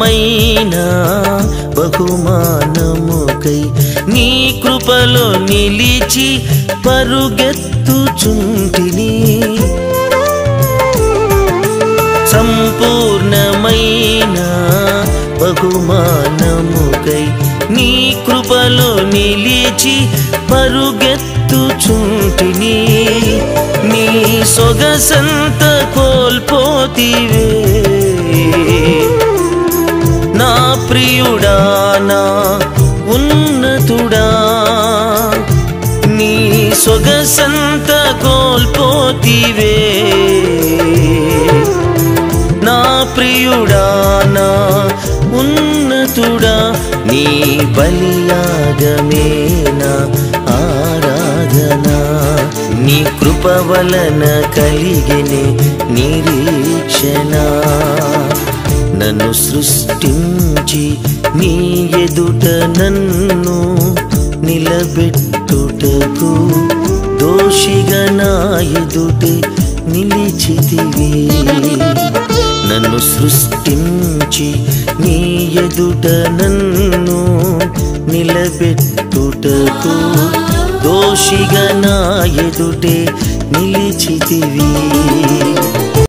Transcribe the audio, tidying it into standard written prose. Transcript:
సంపూర్ణమైన బహుమానముకై నీ కృపలో నిలిచి పరుగెత్తుచుంటిని సంపూర్ణమైన బహుమానముకై నీ కృపలో నిలిచి పరుగెత్తుచుంటిని నీ సొగసంత కోల్పోతివే నా ప్రియుడా నా ఉన్నతుడా నీ సొగసంత కోల్పోతివే నా ప్రియుడా నా ఉన్నతుడా నీ బలియాగమే నా ఆరాధన నీ కృప వలన కలిగినే నిరీక్షణ నన్ను సృష్టించి నీ ఎదుట నన్ను నిలబెట్టుటకు దోషిగా నా ఎదుటే నిలిచితివి నన్ను సృష్టించి నీ ఎదుట నన్ను నిలబెట్టుటకు దోషిగా నా ఎదుటే నిలిచితివి